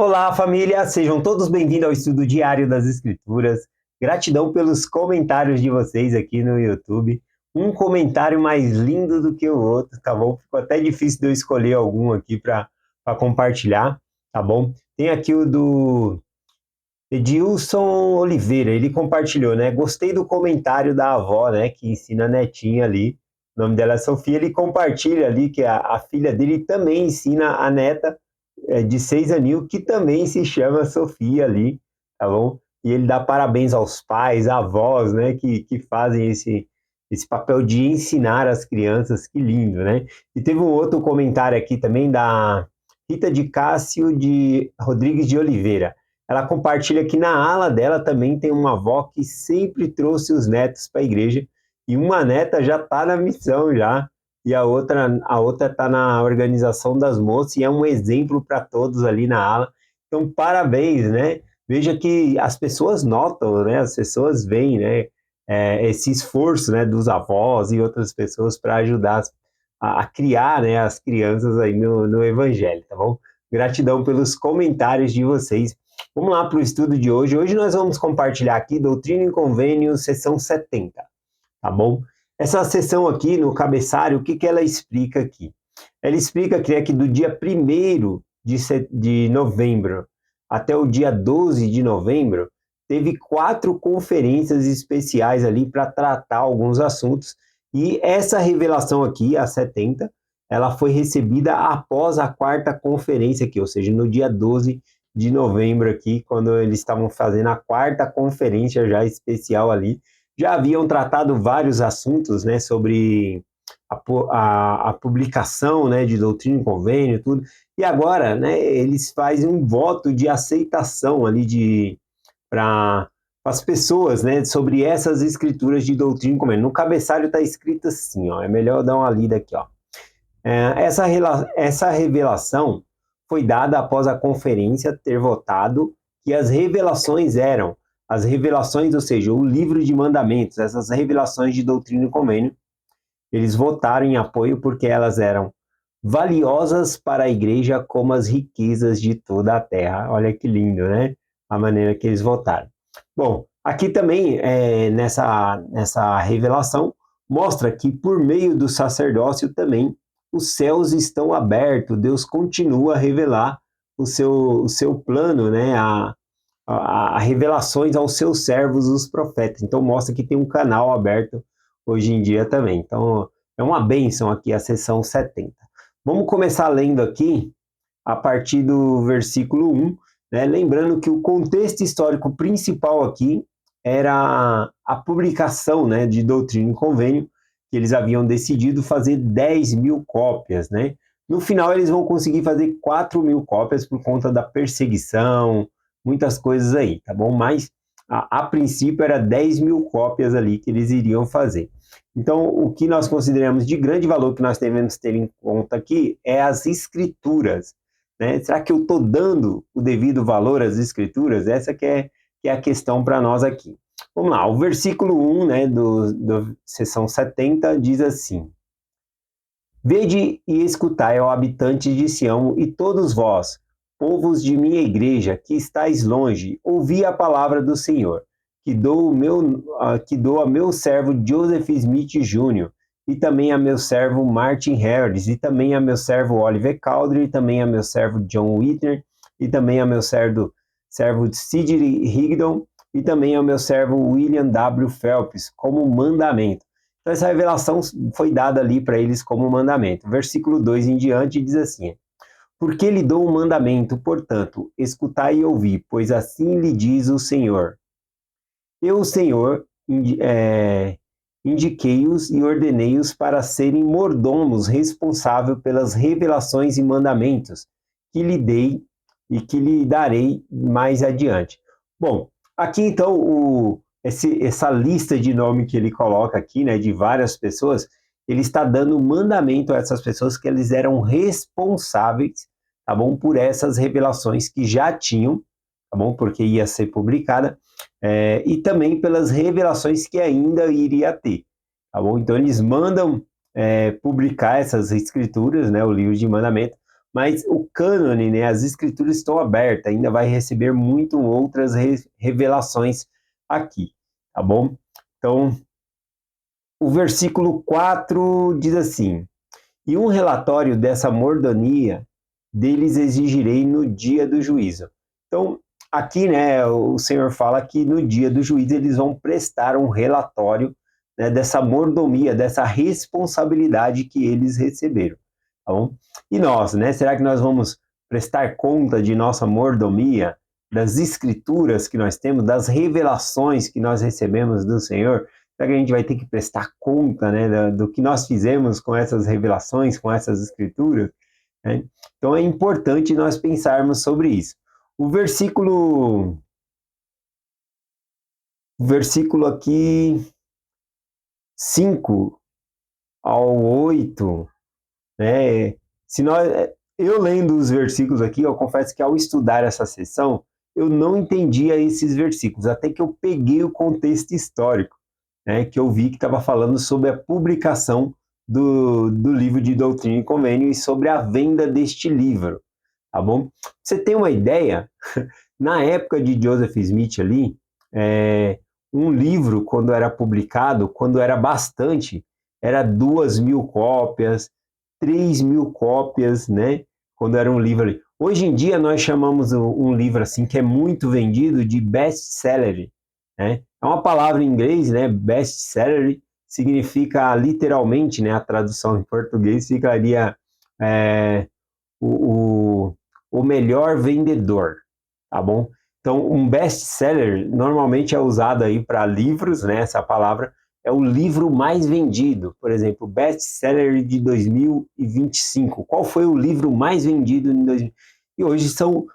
Olá, família! Sejam todos bem-vindos ao estudo diário das Escrituras. Gratidão pelos comentários de vocês aqui no YouTube. Um comentário mais lindo do que o outro, tá bom? Ficou até difícil de eu escolher algum aqui para compartilhar, tá bom? Tem aqui o do Edilson Oliveira, ele compartilhou, né? Gostei do comentário da avó, né? Que ensina a netinha ali. O nome dela é Sofia. Ele compartilha ali que a filha dele também ensina a neta de 6 aninhos, que também se chama Sofia ali, tá bom? E ele dá parabéns aos pais, avós, né? Que fazem esse papel de ensinar as crianças. Que lindo, né? E teve um outro comentário aqui também da Rita de Cássio de Rodrigues de Oliveira. Ela compartilha que na ala dela também tem uma avó que sempre trouxe os netos para a igreja, e uma neta já está na missão já, e a outra está na organização das moças, e é um exemplo para todos ali na ala. Então, parabéns, né? Veja que as pessoas notam, né? As pessoas veem, né? Esse esforço, né? Dos avós e outras pessoas para ajudar a criar, né? As crianças aí no Evangelho, tá bom? Gratidão pelos comentários de vocês. Vamos lá para o estudo de hoje. Hoje nós vamos compartilhar aqui Doutrina e Convênio, sessão 70, tá bom? Essa sessão aqui, no cabeçalho, o que ela explica aqui? Ela explica que é que do dia 1º de novembro até o dia 12 de novembro, teve 4 conferências especiais ali para tratar alguns assuntos, e essa revelação aqui, a 70, ela foi recebida após a 4ª conferência aqui, ou seja, no dia 12 de novembro aqui, quando eles estavam fazendo a 4ª conferência já especial ali. Já haviam tratado vários assuntos, né, sobre a publicação, né, de Doutrina e Convênio, tudo, e agora, né, eles fazem um voto de aceitação ali para as pessoas, né, sobre essas escrituras de Doutrina e Convênio. No cabeçalho está escrito assim, ó, é melhor dar uma lida aqui, ó. Essa revelação foi dada após a conferência ter votado que as revelações eram as revelações, ou seja, o livro de mandamentos, essas revelações de Doutrina e Convênio. Eles votaram em apoio porque elas eram valiosas para a igreja como as riquezas de toda a terra. Olha que lindo, né? A maneira que eles votaram. Bom, aqui também, nessa revelação, mostra que por meio do sacerdócio também os céus estão abertos, Deus continua a revelar o seu plano, né? A revelações aos seus servos, os profetas. Então mostra que tem um canal aberto hoje em dia também. Então é uma bênção aqui a sessão 70. Vamos começar lendo aqui a partir do versículo 1, né? Lembrando que o contexto histórico principal aqui era a publicação, né, de Doutrina e Convênio, que eles haviam decidido fazer 10.000 cópias, né? No final eles vão conseguir fazer 4.000 cópias por conta da perseguição, muitas coisas aí, tá bom? Mas a princípio era 10.000 cópias ali que eles iriam fazer. Então, o que nós consideramos de grande valor que nós devemos ter em conta aqui é as escrituras, né? Será que eu estou dando o devido valor às escrituras? Essa que é a questão para nós aqui. Vamos lá, o versículo 1, né, do sessão 70 diz assim: Vede e escutai, ó habitantes de Sião, e todos vós, povos de minha igreja, que estáis longe, ouvi a palavra do Senhor, que dou a meu servo Joseph Smith Jr., e também a meu servo Martin Harris, e também a meu servo Oliver Cowdery, e também a meu servo John Whitner, e também a meu servo Sidney Rigdon, e também ao meu servo William W. Phelps, como mandamento. Então, essa revelação foi dada ali para eles como mandamento. Versículo 2 em diante diz assim: Porque lhe dou um mandamento, portanto, escutai e ouvi, pois assim lhe diz o Senhor. Eu, o Senhor, indiquei-os e ordenei-os para serem mordomos responsáveis pelas revelações e mandamentos que lhe dei e que lhe darei mais adiante. Bom, aqui então essa lista de nome que ele coloca aqui, né, de várias pessoas, ele está dando mandamento a essas pessoas que eles eram responsáveis, tá bom, por essas revelações que já tinham, tá bom, porque ia ser publicada, e também pelas revelações que ainda iria ter, tá bom? Então eles mandam publicar essas escrituras, né, o livro de mandamento, mas o cânone, né, as escrituras estão abertas, ainda vai receber muito outras revelações aqui, tá bom? Então, o versículo 4 diz assim: e um relatório dessa mordomia deles exigirei no dia do juízo. Então, aqui, né, o Senhor fala que no dia do juízo eles vão prestar um relatório, né, dessa mordomia, dessa responsabilidade que eles receberam. Tá bom? E nós, né, será que nós vamos prestar conta de nossa mordomia, das escrituras que nós temos, das revelações que nós recebemos do Senhor? Será que a gente vai ter que prestar conta, né, do que nós fizemos com essas revelações, com essas escrituras? Né? Então é importante nós pensarmos sobre isso. O versículo aqui 5 ao 8, né? Se nós, eu lendo os versículos aqui, eu confesso que ao estudar essa sessão, eu não entendia esses versículos, até que eu peguei o contexto histórico, né, que eu vi que estava falando sobre a publicação do livro de Doutrina e Convênio e sobre a venda deste livro, tá bom? Você tem uma ideia? Na época de Joseph Smith ali, um livro, quando era publicado, quando era bastante, era 2.000 cópias, 3.000 cópias, né? Quando era um livro ali. Hoje em dia nós chamamos um livro assim que é muito vendido de best-seller, né? É uma palavra em inglês, né? Best-seller significa literalmente, né? A tradução em português ficaria o, o, o melhor vendedor, tá bom? Então, um best-seller normalmente é usado aí para livros, né? Essa palavra é o livro mais vendido. Por exemplo, best-seller de 2025. Qual foi o livro mais vendido em 2000? E hoje são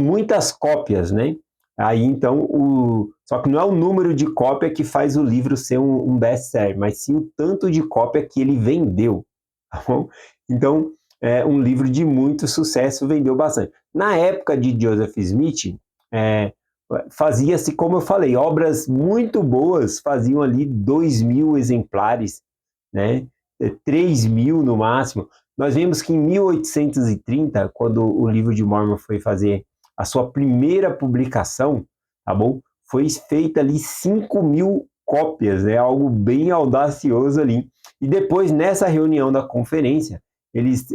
muitas cópias, né? Aí então, só que não é o número de cópia que faz o livro ser um best-seller, mas sim o tanto de cópia que ele vendeu, tá bom? Então, um livro de muito sucesso vendeu bastante. Na época de Joseph Smith, fazia-se, como eu falei, obras muito boas, faziam ali 2.000 exemplares, né? 3.000 no máximo. Nós vemos que em 1830, quando o livro de Mormon foi fazer a sua primeira publicação, tá bom? Foi feita ali 5.000 cópias, é algo bem audacioso ali. E depois, nessa reunião da conferência, eles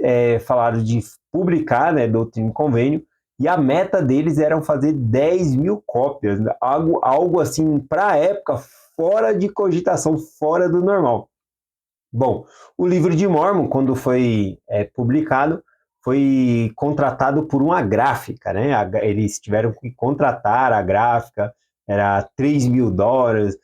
falaram de publicar, né, Doutrina e Convênio, e a meta deles era fazer 10.000 cópias, algo assim, para a época, fora de cogitação, fora do normal. Bom, o livro de Mormon, quando foi publicado, foi contratado por uma gráfica, né? Eles tiveram que contratar a gráfica, era $3.000,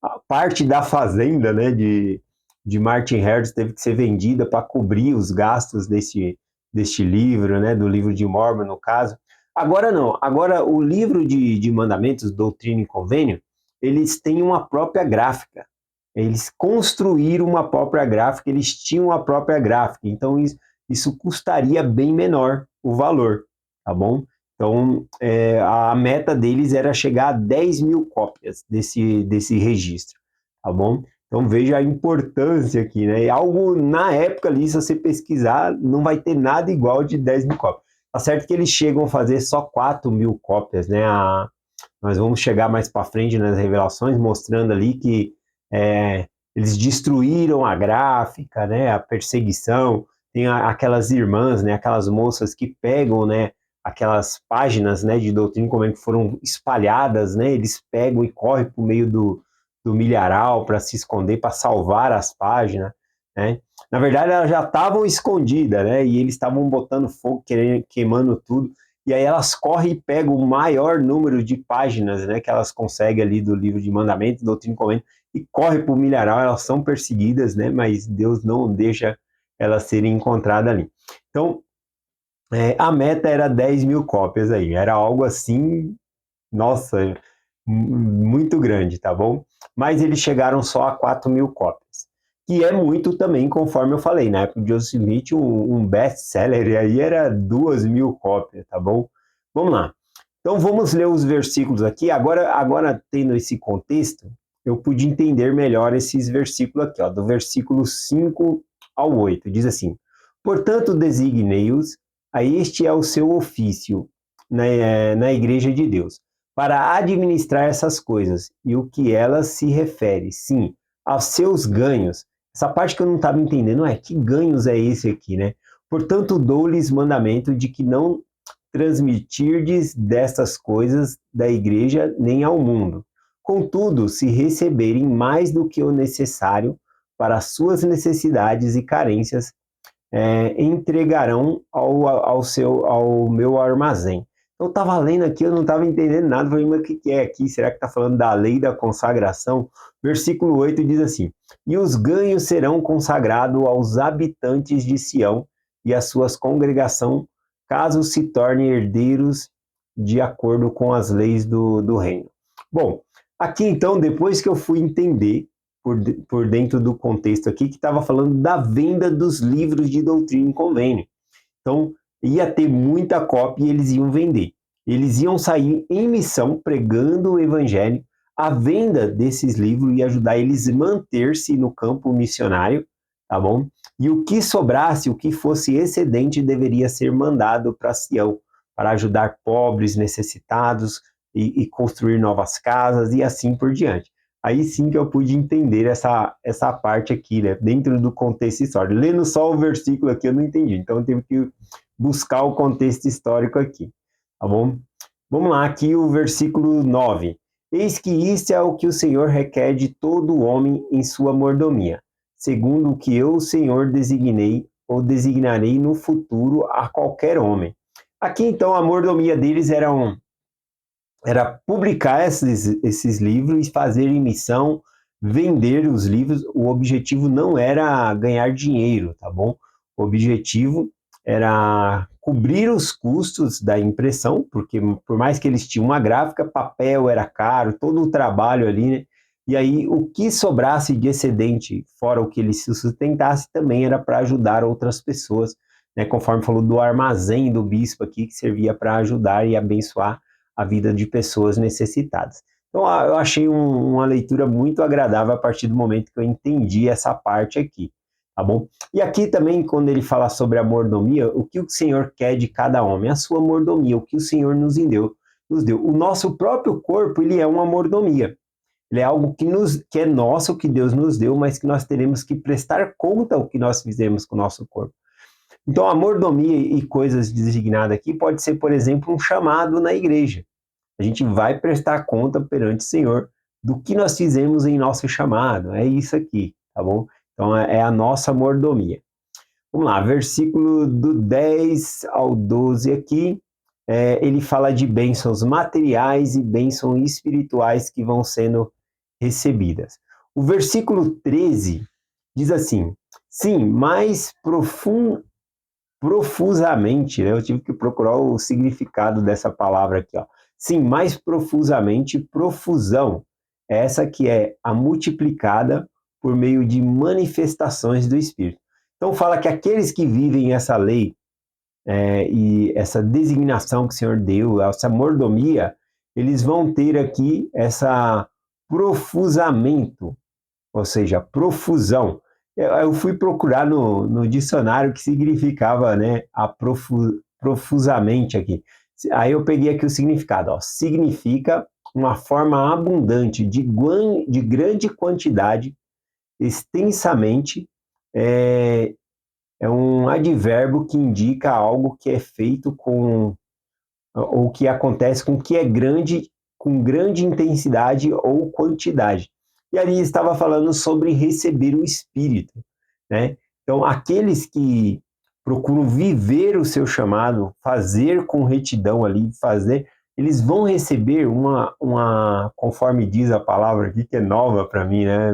a parte da fazenda, né, de Martin Harris teve que ser vendida para cobrir os gastos deste livro, né, do livro de Mormon, no caso. Agora não, agora o livro de mandamentos, Doutrina e Convênio, eles têm uma própria gráfica. Eles construíram uma própria gráfica, eles tinham a própria gráfica, então isso custaria bem menor o valor, tá bom? Então, a meta deles era chegar a 10.000 cópias desse registro, tá bom? Então, veja a importância aqui, né? Algo, na época ali, se você pesquisar, não vai ter nada igual de 10.000 cópias. Tá certo que eles chegam a fazer só 4.000 cópias, né? Nós vamos chegar mais para frente nas revelações, mostrando ali que eles destruíram a gráfica, né? A perseguição. Tem aquelas irmãs, né? Aquelas moças que pegam, né? Aquelas páginas, né? De doutrina como é que foram espalhadas, né? Eles pegam e correm por meio do milharal para se esconder, para salvar as páginas, né? Na verdade, elas já estavam escondidas, né? E eles estavam botando fogo, queimando tudo. E aí elas correm e pegam o maior número de páginas, né? Que elas conseguem ali do livro de mandamentos, doutrina e convênio, e correm para o milharal. Elas são perseguidas, né? Mas Deus não deixa elas serem encontradas ali. Então, a meta era 10.000 cópias aí. Era algo assim, nossa, muito grande, tá bom? Mas eles chegaram só a 4.000 cópias, que é muito também, conforme eu falei, na época de Joseph Smith, um best-seller aí era 2.000 cópias, tá bom? Vamos lá. Então vamos ler os versículos aqui. Agora tendo esse contexto, eu pude entender melhor esses versículos aqui, ó, do versículo 5 ao 8. Diz assim: Portanto, designei-os, a este é o seu ofício na Igreja de Deus, para administrar essas coisas e o que elas se refere, sim, aos seus ganhos. Essa parte que eu não estava entendendo é que ganhos é esse aqui, né? Portanto, dou-lhes mandamento de que não transmitirdes destas coisas da igreja nem ao mundo. Contudo, se receberem mais do que o necessário para as suas necessidades e carências, entregarão ao meu armazém. Eu estava lendo aqui, eu não estava entendendo nada, falei, mas o que é aqui? Será que está falando da lei da consagração? Versículo 8 diz assim, e os ganhos serão consagrados aos habitantes de Sião e às suas congregações, caso se tornem herdeiros de acordo com as leis do reino. Bom, aqui então, depois que eu fui entender por dentro do contexto aqui, que estava falando da venda dos livros de doutrina e convênio. Então, ia ter muita cópia e eles iam vender. Eles iam sair em missão pregando o evangelho. A venda desses livros ia ajudar eles a manter-se no campo missionário, tá bom? E o que sobrasse, o que fosse excedente, deveria ser mandado para Sião, para ajudar pobres, necessitados e construir novas casas e assim por diante. Aí sim que eu pude entender essa parte aqui, né? Dentro do contexto histórico. Lendo só o versículo aqui eu não entendi, então eu tive que buscar o contexto histórico aqui, tá bom? Vamos lá, aqui o versículo 9. Eis que isto é o que o Senhor requer de todo homem em sua mordomia, segundo o que eu, o Senhor, designei ou designarei no futuro a qualquer homem. Aqui então a mordomia deles era publicar esses livros, fazer emissão, vender os livros. O objetivo não era ganhar dinheiro, tá bom? O objetivo era cobrir os custos da impressão, porque por mais que eles tinham uma gráfica, papel era caro, todo o trabalho ali, né? E aí o que sobrasse de excedente, fora o que ele se sustentasse, também era para ajudar outras pessoas, né? Conforme falou do armazém do bispo aqui, que servia para ajudar e abençoar a vida de pessoas necessitadas. Então, eu achei uma leitura muito agradável a partir do momento que eu entendi essa parte aqui, tá bom? E aqui também, quando ele fala sobre a mordomia, o que o Senhor quer de cada homem? A sua mordomia, o que o Senhor nos deu. O nosso próprio corpo, ele é uma mordomia. Ele é algo que é nosso, que Deus nos deu, mas que nós teremos que prestar conta o que nós fizemos com o nosso corpo. Então, a mordomia e coisas designadas aqui pode ser, por exemplo, um chamado na igreja. A gente vai prestar conta perante o Senhor do que nós fizemos em nosso chamado. É isso aqui, tá bom? Então, é a nossa mordomia. Vamos lá, versículo do 10 ao 12 aqui, ele fala de bênçãos materiais e bênçãos espirituais que vão sendo recebidas. O versículo 13 diz assim, sim, mais profusamente, né? Eu tive que procurar o significado dessa palavra aqui, ó. Sim, mais profusamente, profusão, essa que é a multiplicada por meio de manifestações do Espírito. Então fala que aqueles que vivem essa lei e essa designação que o Senhor deu, essa mordomia, eles vão ter aqui essa profusamento, ou seja, profusão. Eu fui procurar no dicionário o que significava, né, profusamente aqui. Aí eu peguei aqui o significado, ó, significa uma forma abundante, de grande quantidade, extensamente, é, é um advérbio que indica algo que é feito com, ou que acontece com que é grande, com grande intensidade ou quantidade. E ali estava falando sobre receber o Espírito, né? Então, aqueles que procuram viver o seu chamado, fazer com retidão ali, eles vão receber conforme diz a palavra aqui, que é nova para mim, né?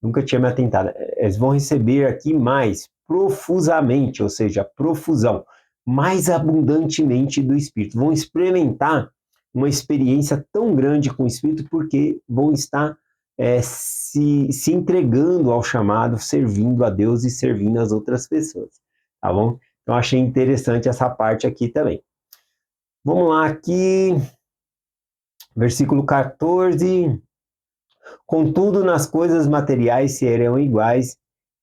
Nunca tinha me atentado. Eles vão receber aqui mais, profusamente, ou seja, profusão, mais abundantemente do Espírito. Vão experimentar uma experiência tão grande com o Espírito porque vão estar se entregando ao chamado, servindo a Deus e servindo as outras pessoas, tá bom? Então, achei interessante essa parte aqui também. Vamos lá aqui, versículo 14. Contudo, nas coisas materiais serão iguais,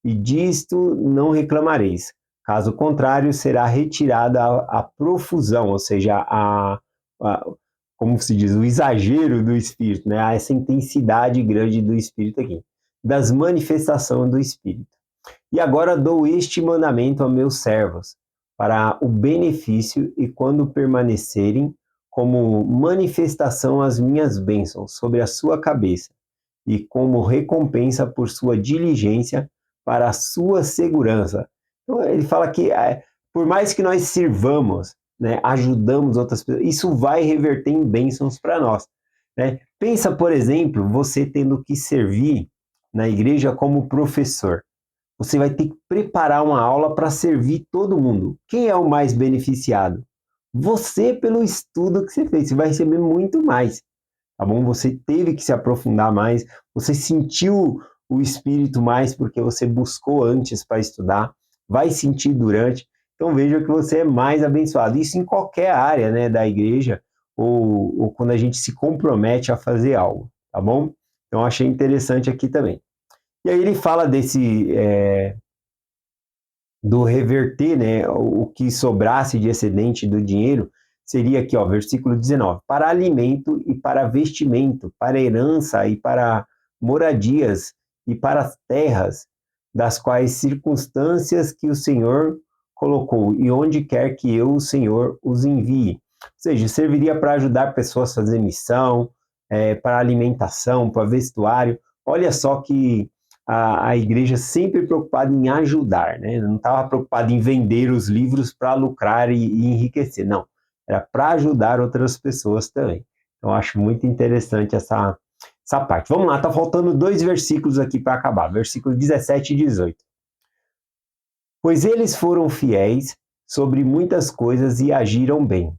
e disto não reclamareis. Caso contrário, será retirada a profusão, ou seja, como se diz, o exagero do Espírito, né? Essa intensidade grande do Espírito aqui, das manifestações do Espírito. E agora dou este mandamento a meus servos, para o benefício e quando permanecerem, como manifestação as minhas bênçãos sobre a sua cabeça, e como recompensa por sua diligência para a sua segurança. Então ele fala que por mais que nós sirvamos, né, ajudamos outras pessoas, isso vai reverter em bênçãos para nós. Né? Pensa, por exemplo, você tendo que servir na igreja como professor. Você vai ter que preparar uma aula para servir todo mundo. Quem é o mais beneficiado? Você, pelo estudo que você fez, você vai receber muito mais, tá bom? Você teve que se aprofundar mais, você sentiu o espírito mais porque você buscou antes para estudar, vai sentir durante. Então veja que você é mais abençoado. Isso em qualquer área, né, da igreja ou quando a gente se compromete a fazer algo, tá bom? Então achei interessante aqui também. E aí ele fala do reverter, né, o que sobrasse de excedente do dinheiro, seria aqui, ó, versículo 19, para alimento e para vestimento, para herança e para moradias e para terras, das quais circunstâncias que o Senhor colocou, e onde quer que eu, o Senhor, os envie. Ou seja, serviria para ajudar pessoas a fazer missão, para alimentação, para vestuário. Olha só que a igreja sempre preocupada em ajudar, né? Não estava preocupada em vender os livros para lucrar e enriquecer, não. Era para ajudar outras pessoas também. Então, acho muito interessante essa parte. Vamos lá, está faltando 2 versículos aqui para acabar, versículo 17 e 18. Pois eles foram fiéis sobre muitas coisas e agiram bem,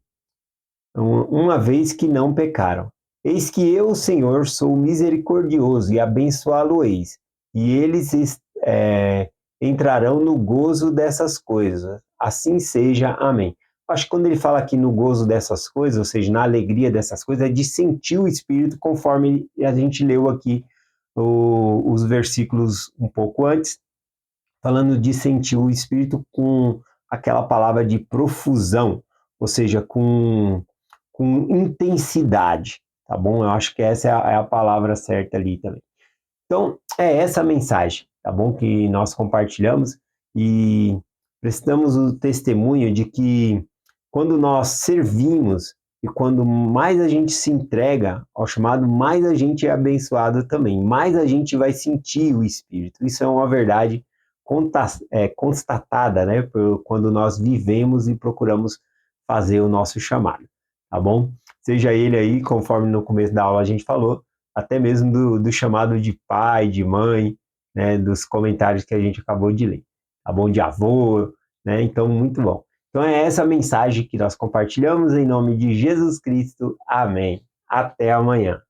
uma vez que não pecaram. Eis que eu, Senhor, sou misericordioso e abençoá-lo-eis, e eles entrarão no gozo dessas coisas. Assim seja. Amém. Acho que quando ele fala aqui no gozo dessas coisas, ou seja, na alegria dessas coisas, é de sentir o Espírito, conforme a gente leu aqui os versículos um pouco antes, falando de sentir o Espírito com aquela palavra de profusão, ou seja, com intensidade, tá bom? Eu acho que essa é a palavra certa ali também. Então, é essa a mensagem, tá bom? Que nós compartilhamos e prestamos o testemunho de que quando nós servimos e quando mais a gente se entrega ao chamado, mais a gente é abençoado também, mais a gente vai sentir o Espírito. Isso é uma verdade constatada, né? Quando nós vivemos e procuramos fazer o nosso chamado, tá bom? Seja ele aí, conforme no começo da aula a gente falou, até mesmo do chamado de pai, de mãe, né, dos comentários que a gente acabou de ler, tá bom? De avô, né? Então, muito bom. Então, é essa a mensagem que nós compartilhamos em nome de Jesus Cristo. Amém. Até amanhã.